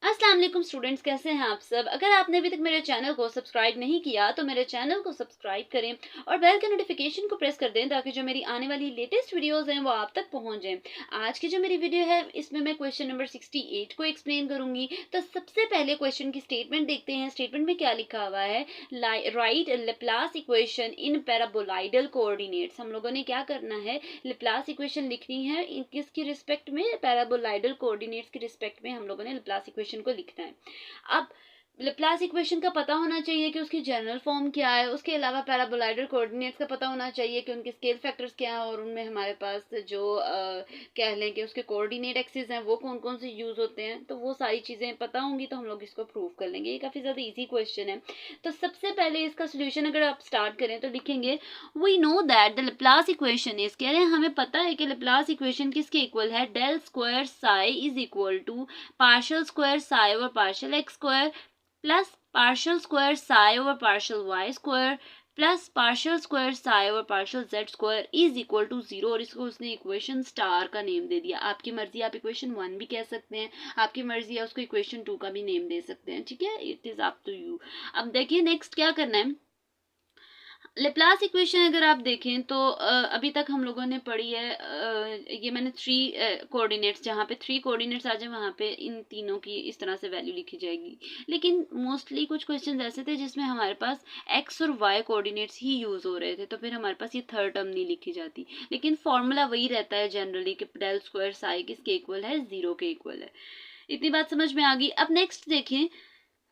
अस्सलाम वालेकुम स्टूडेंट्स, कैसे हैं आप सब। अगर आपने अभी तक मेरे चैनल को सब्सक्राइब नहीं किया तो मेरे चैनल को सब्सक्राइब करें और बेल के नोटिफिकेशन को प्रेस कर दें ताकि जो मेरी आने वाली लेटेस्ट वीडियोस हैं वो आप तक पहुंच जाएं। आज की जो मेरी वीडियो है इसमें मैं क्वेश्चन नंबर 68 को एक्सप्लेन करूंगी। तो सबसे पहले क्वेश्चन की स्टेटमेंट देखते हैं। स्टेटमेंट में क्या लिखा हुआ है, write Laplace equation in paraboloidal coordinates. हम लोगों ने क्या करना है, लेप्लास इक्वेशन लिखनी है किसकी रिस्पेक्ट में, पैराबोलाइडल कोऑर्डिनेट्स की रिस्पेक्ट में हम लोगों ने लेप्लास इक्वेशन को लिखना है। अब लेप्लास इक्वेशन का पता होना चाहिए कि उसकी जनरल फॉर्म क्या है। उसके अलावा पैराबोलाइडल कोऑर्डिनेट्स का पता होना चाहिए कि उनके स्केल फैक्टर्स क्या है और उनमें हमारे पास जो कह लें कि उसके कोऑर्डिनेट एक्सिस हैं वो कौन कौन से यूज होते हैं। तो वो सारी चीजें पता होंगी तो हम लोग इसको प्रूव कर लेंगे। ये काफी ज्यादा इजी क्वेश्चन है। तो सबसे पहले इसका सोल्यूशन अगर आप स्टार्ट करें तो लिखेंगे we know that the Laplace equation is, कह रहे हैं हमें पता है कि लेप्लास इक्वेशन किसके इक्वल है, del square psi is equal to partial square psi over partial x square plus partial square psi over partial y square plus partial square psi over partial z square is equal to zero. और इसको उसने equation star का name दे दिया। आपकी मर्जी, आप equation 1 भी कह सकते हैं, आपकी मर्जी है उसको इक्वेशन 2 का भी नेम दे सकते हैं, ठीक है, it is up to you. अब देखिए नेक्स्ट क्या करना है। लेप्लास इक्वेशन अगर आप देखें तो अभी तक हम लोगों ने पढ़ी है, ये मैंने थ्री कोऑर्डिनेट्स, जहाँ पे थ्री कोऑर्डिनेट्स आ जाए वहाँ पे इन तीनों की इस तरह से वैल्यू लिखी जाएगी। लेकिन मोस्टली कुछ क्वेश्चन ऐसे थे जिसमें हमारे पास एक्स और वाई कोऑर्डिनेट्स ही यूज हो रहे थे, तो फिर हमारे पास ये थर्ड टर्म नहीं लिखी जाती। लेकिन फॉर्मूला वही रहता है जनरली कि डेल स्क्वायर साई किसके इक्वल है, जीरो के इक्वल है। इतनी बात समझ में आ गई। अब नेक्स्ट देखें,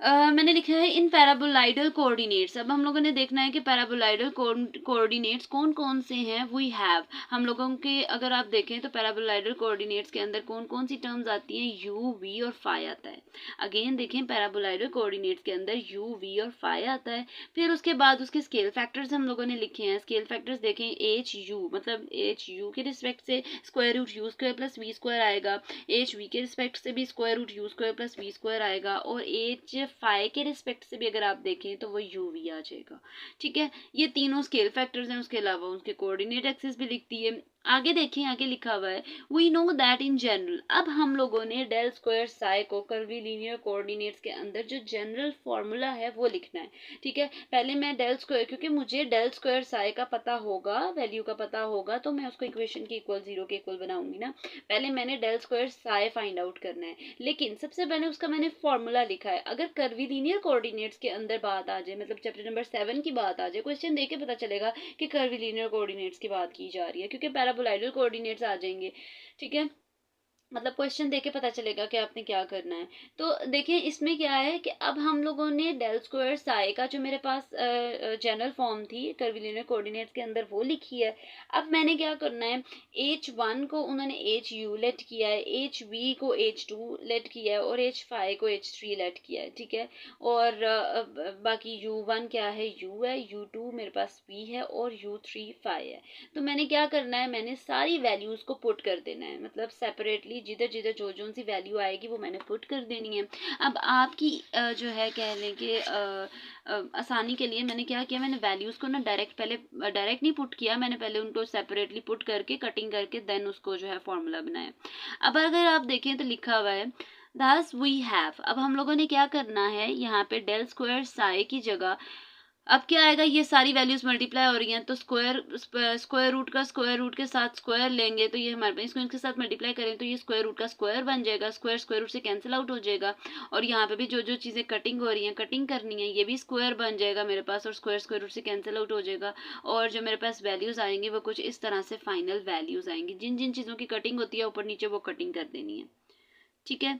मैंने लिखा है इन पैराबोलाइडल कोऑर्डिनेट्स। अब हम लोगों ने देखना है कि पैराबोलाइडल कोऑर्डिनेट्स कौन कौन से हैं। वी हैव, हम लोगों के अगर आप देखें तो पैराबोलाइडल कोऑर्डिनेट्स के अंदर कौन कौन सी टर्म्स आती हैं, यू वी और फाई आता है। अगेन देखें पैराबोलाइडल कोऑर्डिनेट्स के अंदर यू वी और फाई आता है। फिर उसके बाद उसके स्केल फैक्टर्स हम लोगों ने लिखे हैं। स्केल फैक्टर्स देखें, एच यू मतलब एच यू के रिस्पेक्ट से square root u square plus v square आएगा, एच वी के रिस्पेक्ट से भी square root u square plus v square आएगा, और एच फाई के रिस्पेक्ट से भी अगर आप देखें तो वो यू वी आ जाएगा, ठीक है। ये तीनों स्केल फैक्टर्स हैं। उसके अलावा उसके कोऑर्डिनेट एक्सिस भी लिखती है। आगे देखें, आगे लिखा हुआ है we know that in general. अब हम लोगों ने डेल स्क्वायर साई को कर्वीलिनियर कोऑर्डिनेट्स के अंदर जो जनरल फॉर्मूला है वो लिखना है, ठीक है। पहले मैं डेल स्क्वायर, क्योंकि मुझे डेल स्क्वायर साई का पता होगा, वैल्यू का पता होगा, तो मैं उसको इक्वेशन के इक्वल जीरो के इक्वल बनाऊंगी ना। पहले मैंने del square psi find out करना है, लेकिन सबसे पहले उसका मैंने फॉर्मूला लिखा है। अगर कर्वीलिनियर कोऑर्डिनेट्स के अंदर बात आ जाए, मतलब चैप्टर नंबर 7 की बात आ जाए, क्वेश्चन देख के पता चलेगा कि कर्वीलिनियर कोऑर्डिनेट्स की बात की जा रही है, क्योंकि पैराबोलाइडल कोऑर्डिनेट्स आ जाएंगे, ठीक है। मतलब क्वेश्चन देख के पता चलेगा कि आपने क्या करना है। तो देखिए इसमें क्या है कि अब हम लोगों ने डेल स्क्वायर साई का जो मेरे पास जनरल फॉर्म थी कर्वीलिनियर कोऑर्डिनेट्स के अंदर वो लिखी है। अब मैंने क्या करना है, एच वन को उन्होंने एच यू लेट किया है, एच वी को एच टू लेट किया है और एच फाइव को एच थ्री लेट किया है, ठीक है। और बाकी यू वन क्या है, यू है, यू टू मेरे पास वी है और यू थ्री फाइव है। तो मैंने क्या करना है, मैंने सारी वैल्यूज को पुट कर देना है, मतलब सेपरेटली जिधर जिधर जो जो सी वैल्यू आएगी वो मैंने पुट कर देनी है। अब आपकी जो है कह लें कि आसानी के लिए मैंने क्या किया, मैंने वैल्यूज को ना डायरेक्ट नहीं पुट किया, मैंने पहले उनको सेपरेटली पुट करके कटिंग करके देन उसको जो है फॉर्मूला बनाया। अब अगर आप देखें तो लिखा हुआ है thus we have। अब हम लोगों ने क्या करना है, यहाँ पे डेल स्क्वायर साई की जगह अब क्या आएगा, ये सारी वैल्यूज मल्टीप्लाई हो रही हैं तो स्क्वायर रूट का स्क्वायर रूट के साथ स्क्वायर लेंगे तो ये हमारे पास, इसको इसके साथ मल्टीप्लाई करें तो ये स्क्वायर रूट का स्क्वायर बन जाएगा, स्क्वायर स्क्वायर रूट से कैंसिल आउट हो जाएगा। और यहाँ पे भी जो जो चीज़ें कटिंग हो रही हैं, कटिंग करनी है, ये भी स्क्वायर बन जाएगा मेरे पास और स्क्वायर स्क्वायर रूट से कैंसिल आउट हो जाएगा। और जो मेरे पास वैल्यूज आएंगे वो कुछ इस तरह से फाइनल वैल्यूज आएंगी। जिन जिन चीज़ों की कटिंग होती है ऊपर नीचे वो कटिंग कर देनी है, ठीक है।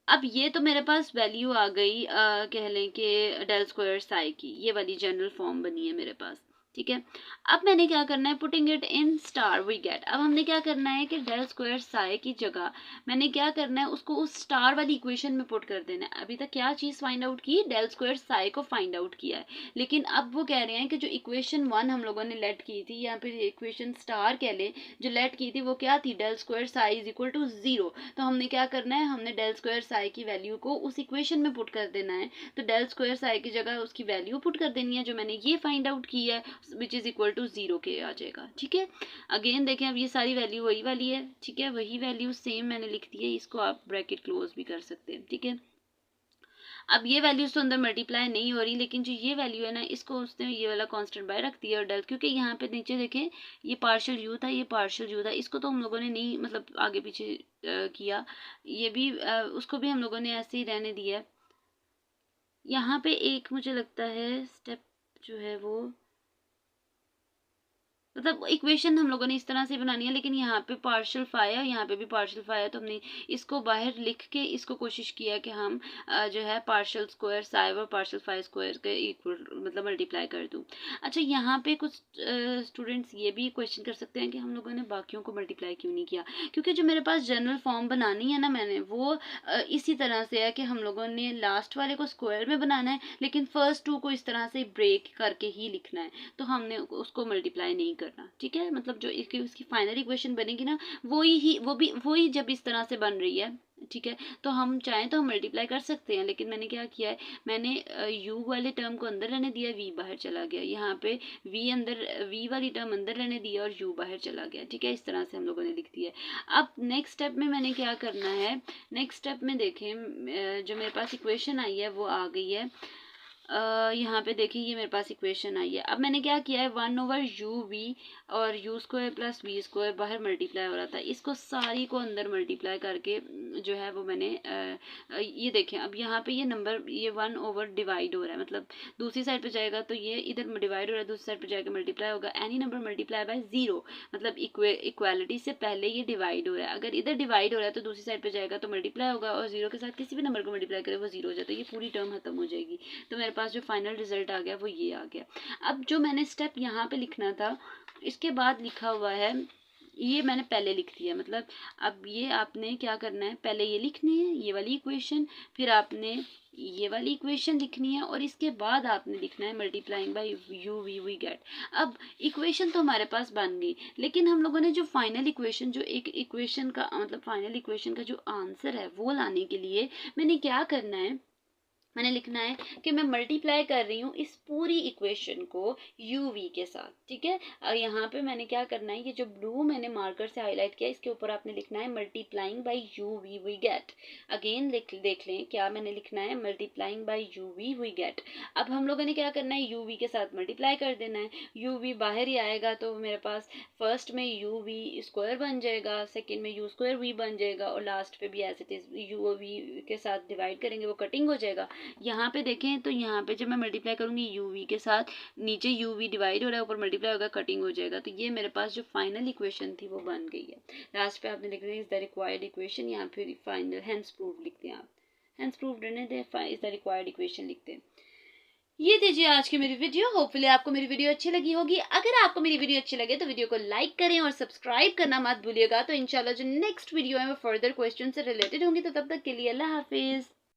अब ये तो मेरे पास वैल्यू आ गई, कह लें कि डेल स्क्वायर साई की, ये वाली जनरल फॉर्म बनी है मेरे पास, ठीक है। अब मैंने क्या करना है, putting it in star we get. अब हमने क्या करना है कि डेल स्क्वायर साई की जगह मैंने क्या करना है, उसको उस स्टार वाली इक्वेशन में पुट कर देना है। अभी तक क्या चीज़ फाइंड आउट की, डेल स्क्वायर साई को फाइंड आउट किया है, लेकिन अब वो कह रहे हैं कि जो इक्वेशन 1 हम लोगों ने लेट की थी, या फिर इक्वेशन स्टार कह लें जो लेट की थी, वो क्या थी, del square psi is equal to zero. तो हमने क्या करना है, हमने डेल स्क्वायर साई की वैल्यू को उस इक्वेशन में पुट कर देना है। तो डेल स्क्वायर साई की जगह उसकी वैल्यू पुट कर देनी है जो मैंने ये फाइंड आउट की है, which is equal to zero के आ जाएगा, ठीक है। अगेन देखें अब ये सारी वैल्यू वही वाली है, ठीक है, वही वैल्यू सेम मैंने लिख दी है, इसको आप ब्रैकेट क्लोज भी कर सकते हैं, ठीक है। अब ये वैल्यूज तो अंदर मल्टीप्लाई नहीं हो रही, लेकिन जो ये वैल्यू है ना, इसको उसने ये वाला कांस्टेंट बाय रख दिया और डल, क्योंकि यहाँ पे नीचे देखें ये पार्शियल यू था, ये पार्शियल यू था, इसको तो हम लोगों ने नहीं मतलब आगे पीछे किया, ये भी उसको भी हम लोगों ने ऐसे ही रहने दिया। यहाँ पे एक मुझे लगता है स्टेप जो है वो मतलब इक्वेशन हम लोगों ने इस तरह से बनानी है, लेकिन यहाँ पे पार्शियल फाई है, यहाँ पे भी पार्शियल फाई है, तो हमने इसको बाहर लिख के इसको कोशिश किया कि हम जो है पार्शियल स्क्वायर साइव और पार्शियल फाई स्क्वायर के इक्वल मतलब मल्टीप्लाई कर दूँ। अच्छा, यहाँ पे कुछ स्टूडेंट्स ये भी क्वेश्चन कर सकते हैं कि हम लोगों ने बाकियों को मल्टीप्लाई क्यों नहीं किया, क्योंकि जो मेरे पास जनरल फॉर्म बनानी है ना मैंने, वो इसी तरह से है कि हम लोगों ने लास्ट वाले को स्क्वायर में बनाना है, लेकिन फर्स्ट टू को इस तरह से ब्रेक करके ही लिखना है, तो हमने उसको मल्टीप्लाई नहीं करना। ठीक है, मतलब जो उसकी फाइनल इक्वेशन बनेगी ना, वही जब इस तरह से बन रही है, ठीक है, तो हम चाहें तो हम मल्टीप्लाई कर सकते हैं, लेकिन मैंने क्या किया है, मैंने u वाले टर्म को अंदर रहने दिया, v बाहर चला गया, यहाँ पे v वाली टर्म अंदर रहने दिया और u बाहर चला गया। ठीक है, इस तरह से हम लोगों ने लिख दिया। अब नेक्स्ट स्टेप में मैंने क्या करना है, नेक्स्ट स्टेप में देखें जो मेरे पास इक्वेशन आई है वो आ गई है। यहाँ पे देखिए ये मेरे पास इक्वेशन आई है। अब मैंने क्या किया है, 1/u_v और u square plus v square बाहर मल्टीप्लाई हो रहा था, इसको सारी को अंदर मल्टीप्लाई करके जो है वो मैंने ये देखें, अब यहाँ पे ये नंबर ये 1 ओवर डिवाइड हो रहा है, मतलब दूसरी साइड पे जाएगा तो ये इधर डिवाइड हो रहा है, दूसरी साइड पे जाएगा मल्टीप्लाई होगा। एनी नंबर मल्टीप्लाई बाय 0 मतलब इक्वालिटी से पहले ये डिवाइड हो रहा है, अगर इधर डिवाइड हो रहा है तो दूसरी साइड पे जाएगा तो मल्टीप्लाई होगा, और 0 के साथ किसी भी नंबर को मल्टीप्लाई करे वो 0 हो जाता है, ये पूरी टर्म खत्म हो जाएगी। तो मेरे पास जो फाइनल रिजल्ट आ गया वो ये आ गया। अब जो मैंने स्टेप यहाँ पे लिखना था, इसके बाद लिखा हुआ है, ये मैंने पहले लिख दिया, मतलब अब ये आपने क्या करना है, पहले ये लिखनी है ये वाली इक्वेशन, फिर आपने ये वाली इक्वेशन लिखनी है, और इसके बाद आपने लिखना है multiplying by u v we get. अब इक्वेशन तो हमारे पास बन गई, लेकिन हम लोगों ने जो फाइनल इक्वेशन, जो एक इक्वेशन का मतलब फाइनल इक्वेशन का जो आंसर है वो लाने के लिए मैंने क्या करना है, मैंने लिखना है कि मैं मल्टीप्लाई कर रही हूँ इस पूरी इक्वेशन को uv के साथ। ठीक है, और यहाँ पे मैंने क्या करना है, ये जो ब्लू मैंने मार्कर से हाईलाइट किया इसके ऊपर आपने लिखना है multiplying by uv we get. Again देख लें क्या मैंने लिखना है, multiplying by uv we get. अब हम लोगों ने क्या करना है, uv के साथ मल्टीप्लाई कर देना है, uv बाहर ही आएगा तो मेरे पास फर्स्ट में uv स्क्वायर बन जाएगा, सेकेंड में u स्क्वायर v बन जाएगा, और लास्ट पे भी ऐसे uv के साथ डिवाइड करेंगे वो कटिंग हो जाएगा। यहाँ पे देखें तो यहाँ पे जब मैं मल्टीप्लाई करूंगी uv के साथ, नीचे uv डिवाइड हो रहा है, ऊपर मल्टीप्लाई होगा कटिंग हो जाएगा, तो ये मेरे पास जो फाइनल इक्वेशन थी वो बन गई है। लास्ट पे आपने लिख दिया इज द रिक्वायर्ड इक्वेशन, यहाँ पे फाइनल हेंस प्रूव लिखते हैं, आप हेंस प्रूव रहने दें, इज द रिक्वायर्ड इक्वेशन लिखते हैं। ये दीजिए आज की मेरी वीडियो, होपफुली आपको मेरी वीडियो अच्छी लगी होगी। अगर आपको मेरी वीडियो अच्छी लगे तो वीडियो को लाइक करें और सब्सक्राइब करना मत भूलिएगा। तो इंशाल्लाह जो नेक्स्ट वीडियो है वो फर्दर क्वेश्चन से रिलेटेड होंगी, तो तब तक के लिए अल्लाह हाफिज।